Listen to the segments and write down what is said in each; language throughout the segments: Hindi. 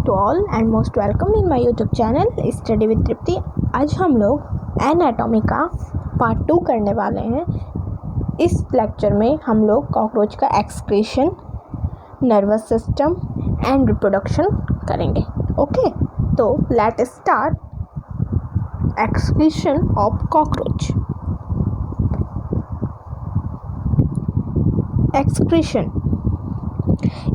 To all and most welcome in my YouTube channel study with Tripti. आज हम लोग एनाटॉमी का पार्ट 2 करने वाले हैं। इस लेक्चर में हम लोग कॉकरोच का excretion, nervous system and reproduction करेंगे। ओके, तो let start excretion of cockroach. Excretion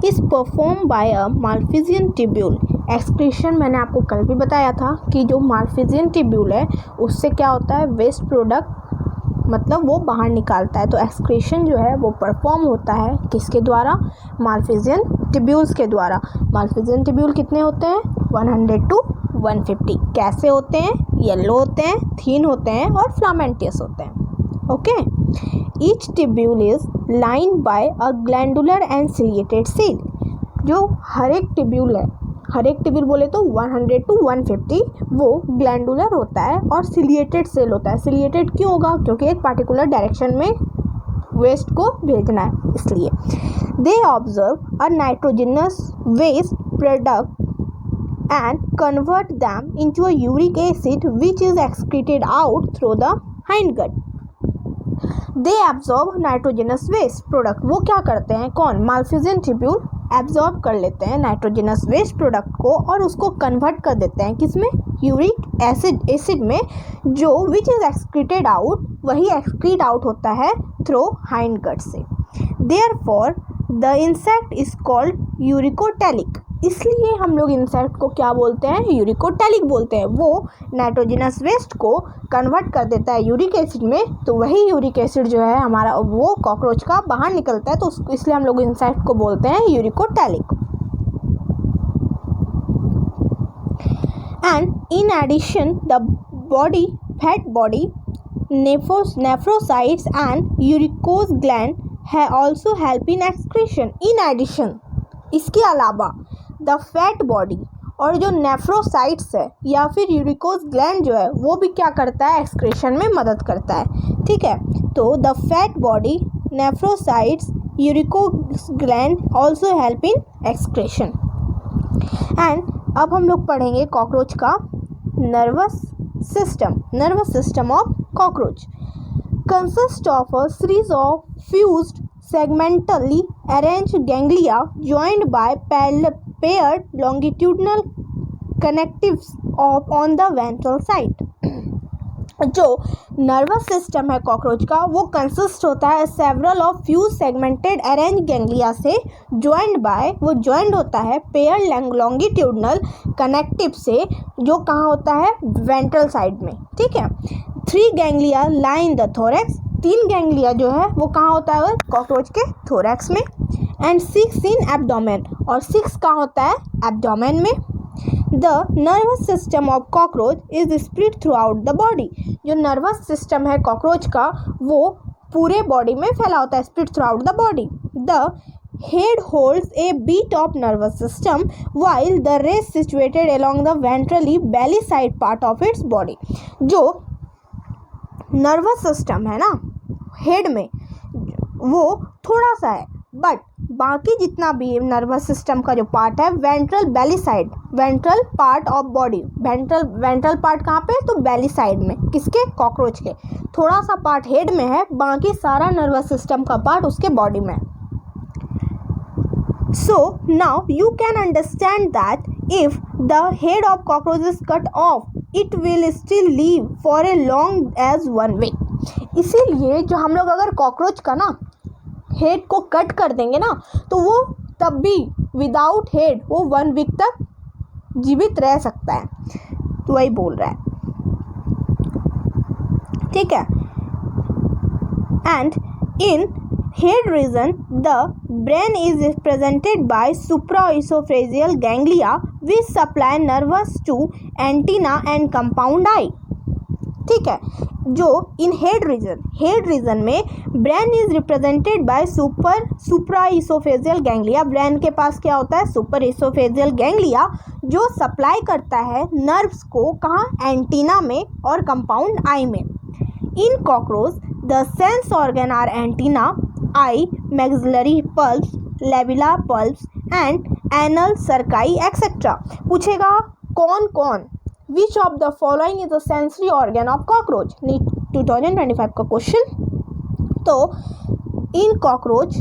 is perform by a Malpighian tubule. Excretion मैंने आपको कल भी बताया था कि जो माल्फिजियन ट्यूब्यूल है उससे क्या होता है, वेस्ट प्रोडक्ट मतलब वो बाहर निकालता है। तो एक्सक्रीशन जो है वो परफॉर्म होता है किसके द्वारा, माल्फिजियन ट्यूब्यूल्स के द्वारा। माल्फिजियन ट्यूब्यूल कितने होते हैं, 100 to 150। कैसे होते हैं, येलो होते हैं, थीन होते हैं और फ्लामेंटियस होते हैं। Okay, each tubule is lined by a glandular and ciliated cell. जो हर एक ट्यूब्यूल है, हर एक ट्यूब्यूल बोले तो 100 to 150 वो ग्लैंडुलर होता है और सिलिएटेड सेल होता है। सिलिएटेड क्यों होगा, क्योंकि एक पार्टिकुलर डायरेक्शन में वेस्ट को भेजना है इसलिए। They observe a nitrogenous waste product and convert them into a uric acid which is excreted out through the hindgut. They absorb nitrogenous waste product। वो क्या करते हैं, कौन, माल्फिजियन ट्यूब्यूल एब्जॉर्ब कर लेते हैं नाइट्रोजनस वेस्ट प्रोडक्ट को और उसको कन्वर्ट कर देते हैं किसमें, यूरिक एसिड में, जो विच इज एक्सक्रीटेड आउट, वही एक्सक्रीट आउट होता है थ्रू हाइंडगट से। Therefore the insect is called uricotelic. इसलिए हम लोग इंसेक्ट को क्या बोलते हैं, यूरिकोटैलिक बोलते हैं। वो नाइट्रोजनस वेस्ट को कन्वर्ट कर देता है यूरिक एसिड में, तो वही यूरिक एसिड जो है हमारा वो कॉकरोच का बाहर निकलता है, तो इसलिए हम लोग इंसेक्ट को बोलते हैं uricotelic. And in addition the body, fat body, nephrocytes and uricose gland है also help in excretion. In addition, इसके अलावा द फैट बॉडी और जो नेफ्रोसाइट्स है या फिर यूरिकोज ग्लैंड जो है वो भी क्या करता है, एक्सक्रीशन में मदद करता है। ठीक है, तो the fat body, nephrocytes, uricose gland also help in excretion. And अब हम लोग पढ़ेंगे कॉकरोच का nervous system. Nervous system of cockroach consist of a series of fused segmentally arranged ganglia joined by paired longitudinal connectives on the ventral side। जो नर्वस सिस्टम है कॉकरोच का वो कंसिस्ट होता है several of fuse segmented arrange ganglia से, ज्वाइंड बाय, वो ज्वाइंड होता है पेयर लॉन्गिट्यूडनल कनेक्टिव से, जो कहाँ होता है, वेंट्रल साइड में। ठीक है, 3 ganglia line the thorax. 3 ganglia जो है वो कहाँ होता है, कॉकरोच के थोरैक्स में। एंड 6 इन एब्डोमेन, और 6 कहाँ होता है, एब्डोमेन में। The nervous system of cockroach is spread throughout the body. जो नर्वस सिस्टम है कॉकरोच का वो पूरे बॉडी में फैला होता है, spread throughout the body. The head holds a bit of nervous system while the rest situated along the ventrally belly side part of its body. जो नर्वस सिस्टम है ना हेड में, वो थोड़ा सा है, बट बाकी जितना भी नर्वस सिस्टम का जो पार्ट है ventral Bailey side, ventral part of body, ventral part कहाँ पे, तो बेली साइड में, किसके, कॉकरोच के। थोड़ा सा पार्ट हेड में है, बाकी सारा नर्वस सिस्टम का पार्ट उसके बॉडी में। So now you can understand that if the head of cockroach is cut off, it will still live for a long as 1 week। इसीलिए जो हम लोग अगर कॉकरोच का ना हेड को कट कर देंगे ना तो वो तब भी विदाउट हेड वो 1 वीक तक जीवित रह सकता है, तो वही बोल रहा है। ठीक है, and in head region the brain is represented by supraesophageal ganglia which supply nerves to antenna and compound eye। ठीक है, जो इन हेड रीजन में brain is represented by supraoesophageal ganglia. Brain के पास क्या होता है, सुपर इसोफेजियल गैंग्लिया, जो सप्लाई करता है नर्व्स को कहाँ, एंटीना में और कंपाउंड आई में। In cockroach the sense organ are antenna, eye, maxillary pulps, labella pulps and anal, cerci etcetera. पूछेगा कौन कौन, which of the following is a sensory organ of cockroach, 2025 का क्वेश्चन। तो in cockroach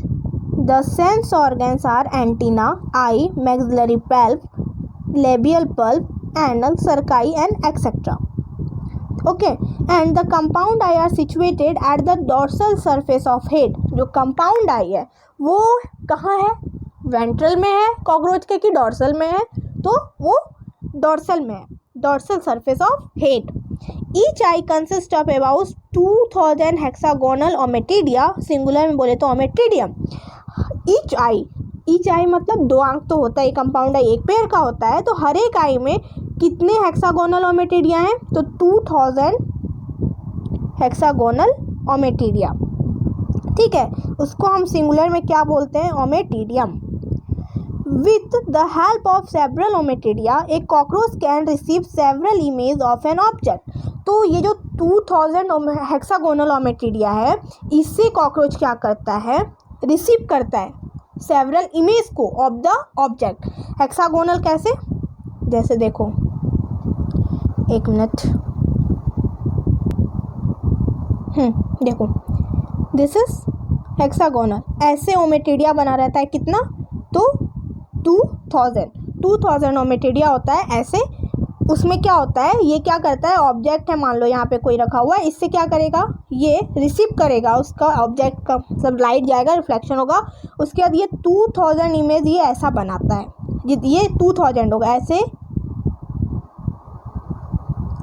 the sense organs are antenna, eye, maxillary palp, labial palp, anal, cerci and etcetera. Okay, and the compound eye are situated at the dorsal surface of head. जो कंपाउंड आई है वो कहाँ है, वेंट्रल में है कॉकरोच के कि डोर्सल में है, तो वो डोर्सल में है, dorsal surface of head. Each I consist of about 2000 hexagonal ommatidia, singular में बोले तो ओमेटिडियम। ईच आई मतलब 2 आंख तो होता है, कंपाउंड आई एक पेयर का होता है, तो हर एक आई में कितने हेक्सागोनल ओमेटिडिया हैं, तो 2000 हेक्सागोनल ओमेटिडिया। ठीक है, उसको हम सिंगुलर में क्या बोलते हैं, ommatidium. With the help of several ommatidia a cockroach can receive several image of an object. तो ये जो 2000 हेक्सागोनल ओमेटिडिया है, इससे कॉकरोच क्या करता है, रिसीव करता है सेवरल इमेज को ऑफ द ऑब्जेक्ट। हेक्सागोनल कैसे, जैसे देखो, एक मिनट, देखो, दिस इज हेक्सागोनल, ऐसे ओमेटिडिया बना रहता है कितना, तो 2000 ओमेटिडिया होता है ऐसे। उसमें क्या होता है, ये क्या करता है, ऑब्जेक्ट है मान लो यहाँ पे कोई रखा हुआ है, इससे क्या करेगा, ये रिसीव करेगा उसका ऑब्जेक्ट का, सब लाइट जाएगा, रिफ्लेक्शन होगा, उसके बाद ये 2000 इमेज ये ऐसा बनाता है, ये 2000 होगा, ऐसे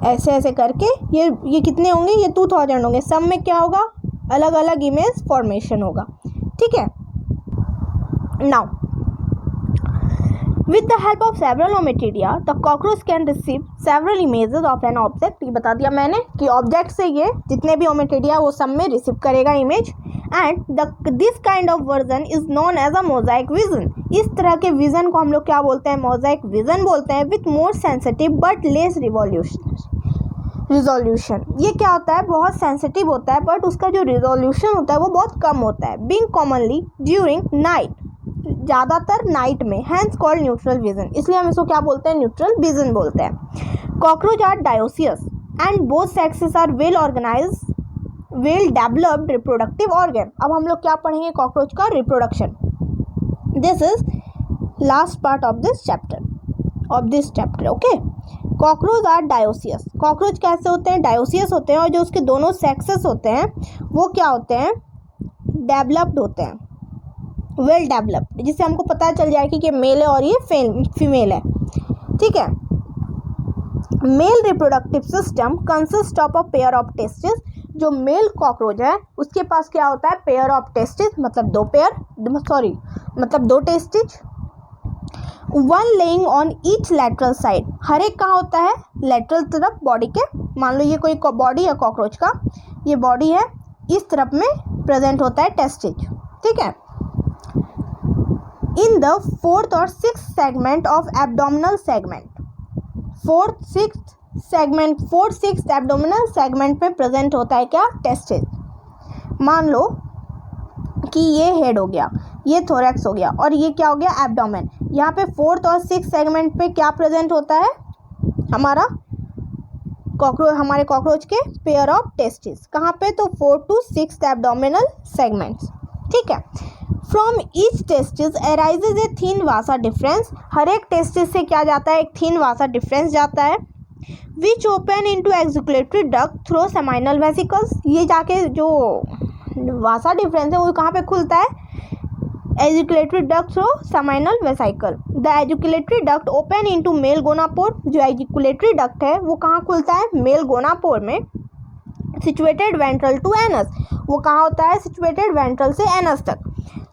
ऐसे ऐसे करके ये कितने होंगे, ये 2000 होंगे, सब में क्या होगा, अलग अलग इमेज फॉर्मेशन होगा। ठीक है, now with the help of several ommatidia the cockroach can receive several images of an object। ये बता दिया मैंने कि ऑब्जेक्ट से ये जितने भी ओमेटिडिया वो सब में रिसीव करेगा image. And this kind of version is known as a mosaic vision. इस तरह के विजन को हम लोग क्या बोलते हैं, मोजाइक विजन बोलते हैं। With more sensitive but less resolution. ये क्या होता है, बहुत सेंसिटिव होता है बट उसका जो रिजोल्यूशन होता है वो बहुत कम होता है। बीइंग कॉमनली ड्यूरिंग नाइट, ज़्यादातर नाइट में, हैंस कॉल्ड न्यूट्रल विजन, इसलिए हम इसको क्या बोलते हैं, न्यूट्रल विजन बोलते हैं। Cockroach are dioecious and both sexes are well organise well developed reproductive organ. अब हम लोग क्या पढ़ेंगे, कॉकरोच का reproduction. This is last part of this chapter. Okay, cockroach are dioecious. Cockroach कैसे होते हैं, डायोसियस होते हैं, और जो उसके दोनों सेक्सेस होते हैं वो क्या होते हैं, डेवलप्ड होते हैं, वेल डेवलप्ड, जिससे हमको पता चल जाए कि मेल है और ये फीमेल है। ठीक है, male reproductive system consist of a pair of testis. जो मेल कॉकरोच है उसके पास क्या होता है, पेयर ऑफ टेस्टिस, मतलब दो testis, one lying on each lateral side. हर एक कहाँ होता है, लेटरल तरफ बॉडी के। मान लो ये कोई बॉडी है कॉकरोच का, ये बॉडी है, इस तरफ में प्रेजेंट होता है टेस्टिज। ठीक है, इन द 4th और 6th segment of abdominal segment, 4th 6th abdominal segment में प्रेजेंट होता है क्या, टेस्टिस। मान लो कि ये हेड हो गया, ये थोरैक्स हो गया, और ये क्या हो गया, एब्डोमेन। यहाँ पे 4th और 6th सेगमेंट पे क्या प्रेजेंट होता है, हमारे कॉकरोच के पेयर ऑफ टेस्टिस। कहाँ पे, तो 4th to 6th abdominal segments. ठीक है, from each testis arises a thin vasa deferens. हर एक टेस्टिस से क्या जाता है, एक थिन वासा डिफरेंस जाता है। Which open into ejaculatory duct through seminal vesicles. ये जाके जो वासा डिफरेंस है वो कहाँ पे खुलता है, ejaculatory duct through seminal vesicle. The ejaculatory duct open into male gonopore. जो एजुकुलेटरी डक्ट है वो कहाँ खुलता है, मेल गोनापोर में। सिचुएटेड वेंट्रल टू एनस, वो कहाँ होता है, सिचुएटेड वेंट्रल से एनस तक।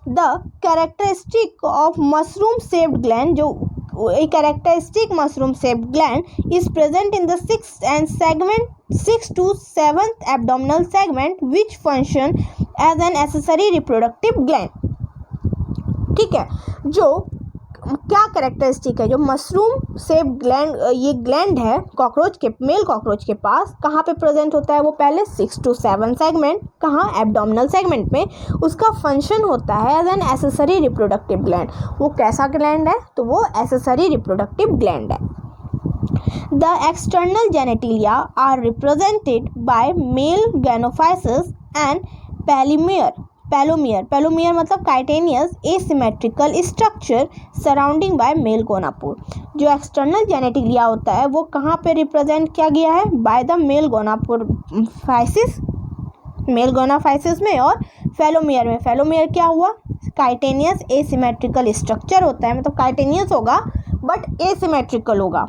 The characteristic of mushroom shaped gland, जो characteristic mushroom shaped gland is present in the 6th to 7th abdominal segment which function as an accessory reproductive gland। ठीक है, जो क्या कैरेक्टरिस्टिक है, जो मशरूम शेप ग्लैंड, ये ग्लैंड है कॉकरोच के, मेल कॉकरोच के पास कहाँ पे प्रेजेंट होता है, वो पहले 6 to 7 सेगमेंट, कहाँ, एब्डोमिनल सेगमेंट में। उसका फंक्शन होता है as an accessory reproductive gland. वो कैसा ग्लैंड है, तो वो एसेसरी रिप्रोडक्टिव ग्लैंड है। The external genitalia are represented by male gynophysis and palomere. Palomere मतलब chitinous asymmetrical structure surrounding by male gonapore। जो एक्सटर्नल जेनेटिलिया होता है वो कहाँ पे रिप्रेजेंट किया गया है, बाय द मेल गोनापोरफाइसिस, मेल गोनाफाइसिस में, और फेलोमियर में। फेलोमियर क्या हुआ, काइटेनियस एसिमेट्रिकल स्ट्रक्चर होता है, मतलब काइटेनियस होगा बट एसिमेट्रिकल होगा।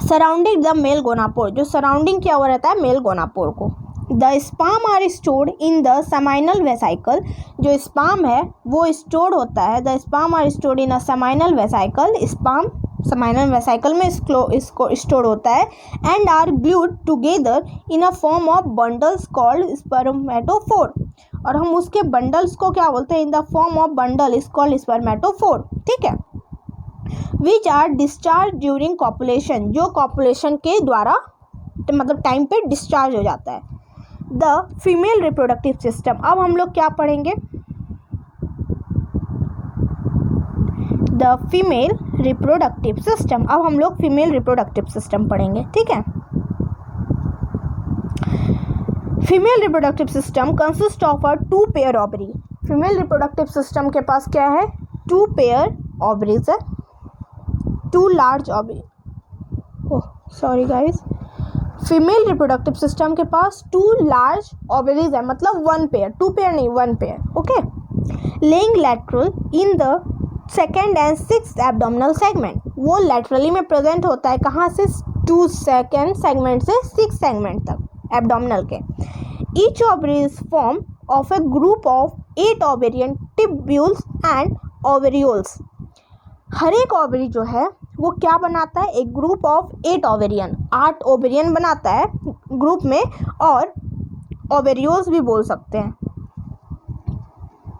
सराउंडिंग द मेल गोनापोर, जो सराउंडिंग क्या हुआ रहता है मेल गोनापोर को। The sperm are stored in the seminal vesicle, जो स्पर्म है वो स्टोर्ड होता है, the sperm are stored in a seminal vesicle, sperm seminal vesicle में इसको स्टोर होता है, and are glued together in a form of bundles called spermatophore, और हम उसके बंडल्स को क्या बोलते हैं, इन the form of bundle is called spermatophore, ठीक है। Which are discharge during copulation, जो कॉपुलेशन के द्वारा मतलब टाइम पे डिस्चार्ज हो जाता है। द फीमेल रिप्रोडक्टिव सिस्टम, अब हम लोग क्या पढ़ेंगे, द फीमेल रिप्रोडक्टिव सिस्टम, अब हम लोग फीमेल रिप्रोडक्टिव सिस्टम पढ़ेंगे, ठीक है। Female reproductive system consist of a 2 pair ovary. Female reproductive system के पास क्या है, 2 पेयर ओवरीज है, 2 large ovary, sorry guys, female reproductive system के पास 2 लार्ज ओवरीज है, मतलब 1 पेयर, 2 पेयर नहीं 1 pair, okay. Laying lateral in the 2nd and 6th abdominal segment, वो लैटरली में प्रेजेंट होता है, कहाँ से, 2nd सेगमेंट से 6th सेगमेंट तक एब्डोमिनल के। Each ovary is form of a group of 8 ovarian tubules and ovarioles. हर एक ओवरी जो है वो क्या बनाता है, एक ग्रुप ऑफ 8 ओवेरियन, 8 ओवेरियन बनाता है ग्रुप में, और ओवेरियोल्स भी बोल सकते हैं।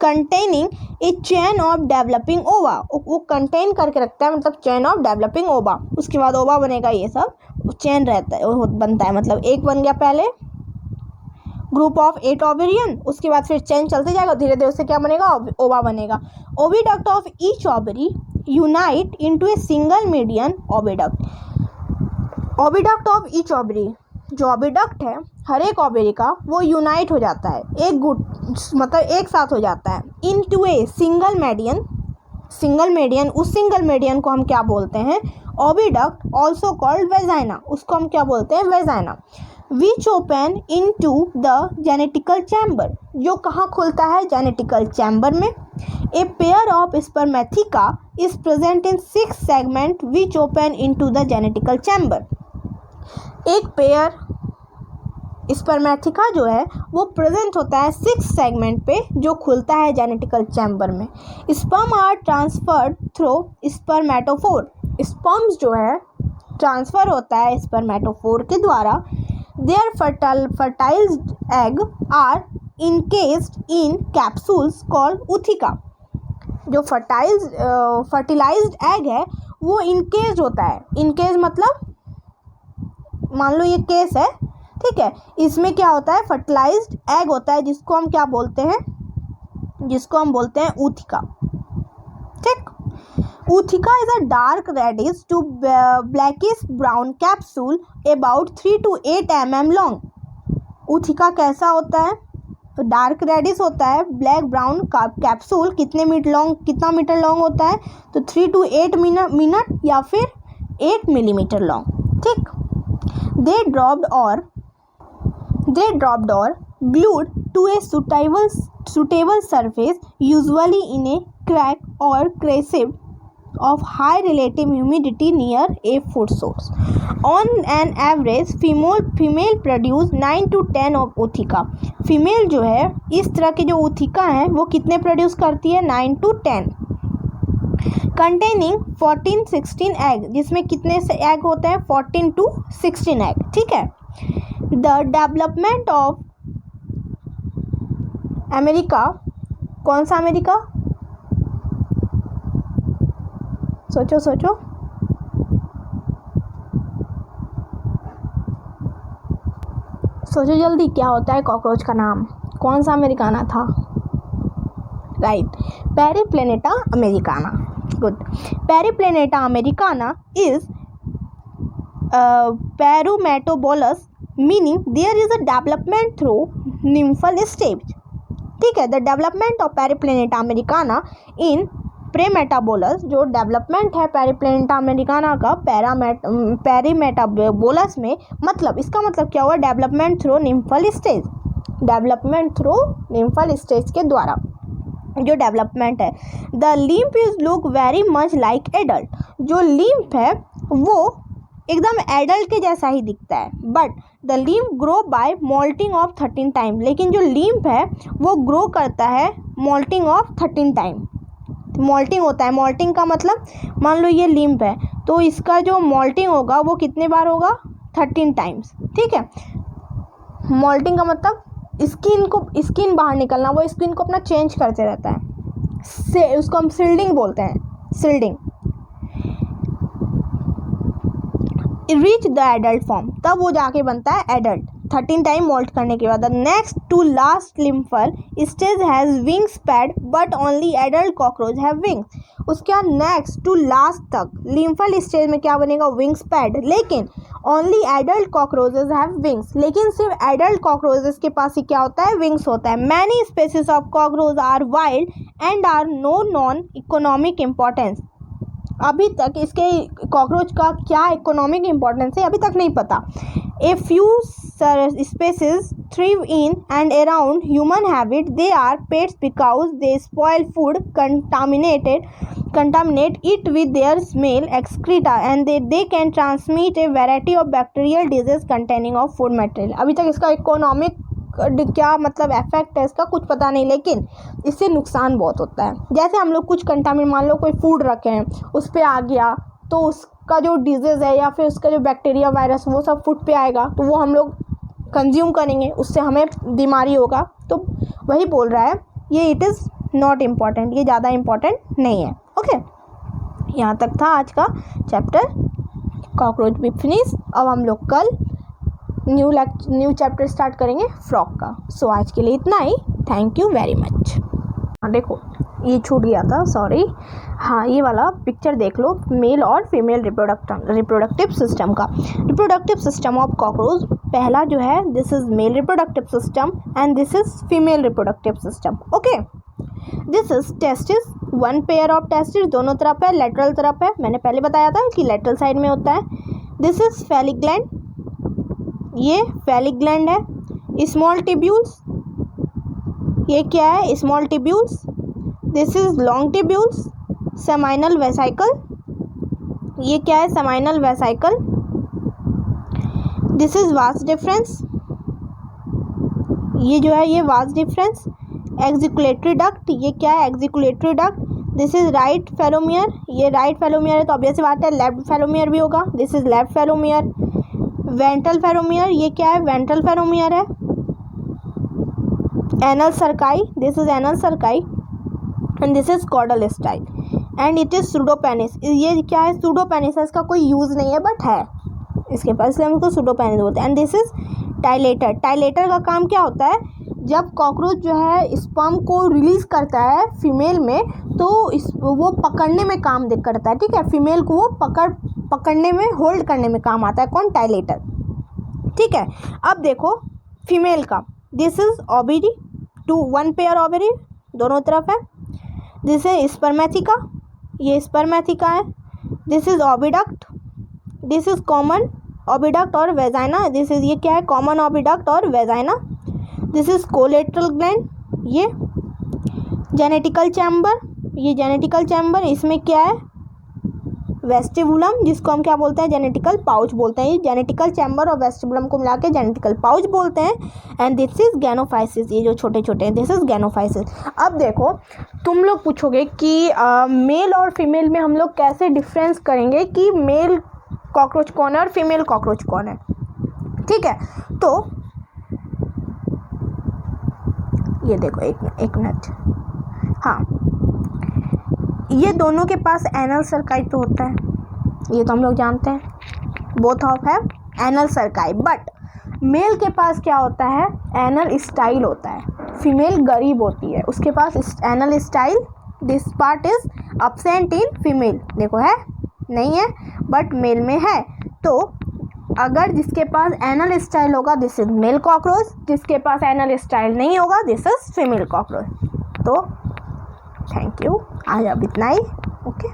Containing A chain of developing ओवा, वो कंटेन करके रखता है, मतलब चेन ऑफ डेवलपिंग ओवा, उसके बाद ओवा बनेगा, ये सब चेन रहता है, वो बनता है, मतलब एक बन गया पहले ग्रुप ऑफ 8 ओवेरियन, उसके बाद फिर चेन चलते जाएगा, धीरे धीरे उससे क्या बनेगा, ओवा बनेगा। Oviduct of each ovary unite into a single median oviduct. Oviduct of each ovary, जो ओविडक्ट है हर एक ओवरी का, वो यूनाइट हो जाता है, एक गुट मतलब एक साथ हो जाता है, into a single median. Single median, उस सिंगल मीडियन को हम क्या बोलते हैं, ओविडक्ट, ऑल्सो कॉल्ड वेजाइना, उसको हम क्या बोलते हैं, vagina. Which open into the genetical chamber, जो कहाँ खुलता है, जेनेटिकल चैम्बर में। A pair of spermatheca is present in 6 segment which open into the genetical chamber. एक पेयर स्पर्मेथिका जो है वो प्रेजेंट होता है 6 सेगमेंट पे, जो खुलता है जेनेटिकल चैम्बर में। Sperm are transferred through spermatophore, sperms जो है ट्रांसफ़र होता है स्पर्मेटोफोर के द्वारा। Their fertilised egg are encased in capsules called ootheca, जो फर्टिलाइज्ड एग है वो इनकेस्ड होता है, इनकेज मतलब मान लो ये केस है, ठीक है, इसमें क्या होता है, फर्टिलाइज्ड एग होता है, जिसको हम क्या बोलते हैं, जिसको हम बोलते हैं ऊथिका, ठीक। Ootheca is a dark reddish to blackish brown capsule about 3 to 8 mm long. Ootheca कैसा होता है, तो डार्क रेडिश होता है, ब्लैक ब्राउन कैप्सूल, कितना मीटर लॉन्ग होता है, तो 3 to 8 मिनट या फिर 8 मिलीमीटर लॉन्ग, ठीक। They dropped or glued to a suitable surface, usually in a crack or crevice of high relative humidity near a food source. On an average, female produce 9 to 10 of ऊथिका। Female जो है इस तरह के जो ऊथिका हैं वो कितने प्रोड्यूस करती है, 9 to 10, कंटेनिंग 14-16 एग, जिसमें कितने से एग होते हैं, 14 to 16 एग, ठीक है। द डेवलपमेंट ऑफ अमेरिका, कौन सा अमेरिका, सोचो सोचो। सोचो जल्दी, क्या होता है कॉकरोच का नाम? कौन सा अमेरिकाना था? Right, Periplaneta americana. Good. Periplaneta americana is paurometabolous, meaning there is a development through nymphal stage. ठीक है, the development of Periplaneta americana in paurometabolous, जो डेवलपमेंट है पेरिप्लेनेटा अमेरिकाना का पेरीमेटाबोलस में, मतलब इसका मतलब क्या हुआ? Development through nymphal stage, development through nymphal stage के द्वारा जो डेवलपमेंट है। The nymph is look very much like adult, जो लिम्फ है वो एकदम एडल्ट के जैसा ही दिखता है, but the nymph grow by moulting of 13 time, लेकिन जो लिम्फ है वो ग्रो करता है मोल्टिंग ऑफ 13 टाइम। मोल्टिंग होता है, मोल्टिंग का मतलब मान लो ये लिम्फ है तो इसका जो मोल्टिंग होगा वो कितने बार होगा? 13 टाइम्स। ठीक है, मोल्टिंग का मतलब स्किन बाहर निकलना, वो स्किन को अपना चेंज करते रहता है, से उसको हम सिल्डिंग बोलते हैं, shielding. Reach the adult form, तब वो जाके बनता है एडल्ट 13 टाइम मोल्ट करने के बाद। The next to last nymphal stage has wings pad, but only adult cockroach have wings. उसके बाद नेक्स्ट टू लास्ट तक लिम्फल स्टेज में क्या बनेगा? विंग्स पैड, लेकिन only adult cockroaches have wings, लेकिन सिर्फ एडल्ट कॉकरोचेस के पास ही क्या होता है? विंग्स होता है। Many species of cockroach are wild and are no non economic importance. अभी तक इसके कॉकरोच का क्या इकोनॉमिक इम्पोर्टेंस है अभी तक नहीं पता। A few species thrive in and around human habit. They are pets because they spoil food, contaminate it with their smell, excreta, and they can transmit a variety of bacterial diseases containing of food material. अभी तक इसका इकोनॉमिक क्या मतलब इफेक्ट है इसका कुछ पता नहीं, लेकिन इससे नुकसान बहुत होता है। जैसे हम लोग कुछ कंटामिनेट, मान लो कोई फूड रखे हैं उस पर आ गया तो उसका जो डिजीज़ है या फिर उसका जो बैक्टीरिया वायरस वो सब फूड पे आएगा तो वो हम लोग कंज्यूम करेंगे, उससे हमें बीमारी होगा। तो वही बोल रहा है ये इट इज़ नॉट इम्पॉर्टेंट, ये ज़्यादा इम्पॉर्टेंट नहीं है। ओके, यहाँ तक था आज का चैप्टर कॉकरोच भी फिनिश। अब हम लोग कल न्यू चैप्टर स्टार्ट करेंगे फ्रॉग का। सो आज के लिए इतना ही, थैंक यू वेरी मच। देखो ये छूट गया था, सॉरी। हाँ, ये वाला पिक्चर देख लो, मेल और फीमेल रिप्रोडक्टिव सिस्टम का। रिप्रोडक्टिव सिस्टम ऑफ कॉकरोच, पहला जो है this is male reproductive system and this is female reproductive system. Okay, this is testis, one pair of testis दोनों तरफ है, लेटरल तरफ है, मैंने पहले बताया था कि लेटरल साइड में होता है। दिस इज फैलिक ग्लैंड, ये फैलिक ग्लैंड है। स्मॉल टिब्यूल्स, ये क्या है? Small tubules. This is long tubules. Seminal vesicle, ये क्या है? Seminal vesicle. This is vas deferens, ये जो है ये वास डिफरेंस। एक्जिकुलेटरी डक्ट, ये क्या है? एक्जिकुलेटरी डक्ट। दिस इज राइट फेलोमियर, ये राइट फेलोमियर है तो ऑब्वियस बात है लेफ्ट फेलोमियर भी होगा। This is left phallomere. Ventral phallomere, ये क्या है? वेंट्रल फेलोमियर है। Anal cerci, this is anal cerci and this is caudal style and it is pseudopenis, ये क्या है? सूडोपेनिस है, इसका कोई यूज़ नहीं है बट है इसके पास, इसलिए हम उसको सूडोपेनिस बोलते हैं। And this is titillator. Titillator का काम क्या होता है? जब कॉकरोच जो है स्पर्म को रिलीज करता है फीमेल में तो वो पकड़ने में काम करता है। ठीक है, फीमेल को वो पकड़ने में, होल्ड करने में काम आता है। कौन? टाइलेटर। ठीक है, अब देखो फीमेल का, this is ovary, one pair ovary दोनों तरफ है। दिस इज स्पर्मेथिका, ये स्पर्मेथिका है। This is oviduct, this is common oviduct और वेजाइना, दिस इज, ये क्या है? कॉमन ओविडक्ट और vagina. This is collateral gland, ये जेनेटिकल चैम्बर, ये जेनेटिकल चैम्बर, इसमें क्या है? वेस्टिबुलम, जिसको हम क्या बोलते हैं? जेनेटिकल पाउच बोलते हैं। ये जेनेटिकल चैम्बर और वेस्टिबुलम को मिला के जेनेटिकल पाउच बोलते हैं। एंड दिस इज गैनोफाइसिस, ये जो छोटे छोटे हैं, दिस इज गैनोफाइसिस। अब देखो तुम लोग पूछोगे कि मेल और फीमेल में हम लोग कैसे डिफरेंस करेंगे कि मेल कॉकरोच कौन है और फीमेल कॉकरोच कौन है। ठीक है, तो ये देखो एक मिनट, हाँ, ये दोनों के पास एनल सर्काई तो होता है, ये तो हम लोग जानते हैं, both of have anal cerci. But male के पास क्या होता है, एनल स्टाइल होता है। फीमेल गरीब होती है, उसके पास anal style, this part is absent in female. देखो है नहीं है, बट मेल में है। तो अगर जिसके पास एनल स्टाइल होगा दिस इज मेल कॉकरोच, जिसके पास एनल स्टाइल नहीं होगा दिस इज फीमेल कॉकरोच। तो थैंक यू, आज अब इतना ही। ओके।